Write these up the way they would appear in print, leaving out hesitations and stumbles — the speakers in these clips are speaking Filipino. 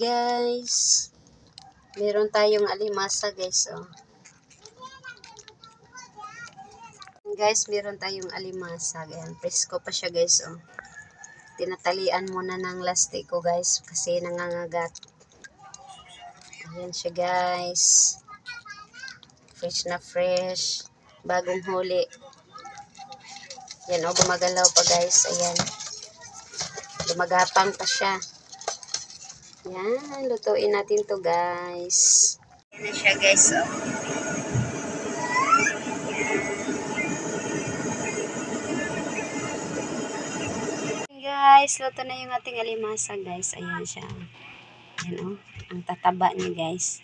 guys. Meron tayong alimasa guys, oh. Guys, meron tayong alimasa. Ayan, presko pa siya guys, oh. Tinatalian muna ng lastiko guys kasi nangangagat. Ayan siya guys. Fresh na fresh. Bagong huli. Yan, oh, gumagalaw pa guys. Ayan. Gumagapang pa siya. Yan, lutuin natin to guys. Yan na siya guys, oh. Guys, luto na yung ating alimasa guys. Ayan siya. Ayan, oh. Ang tataba niya guys.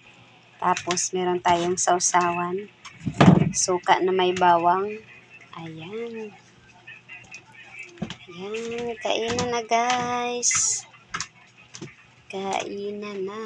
Tapos, meron tayong sausawan. Suka na may bawang. Ayan. Ayan, kainan na guys. Kainan na.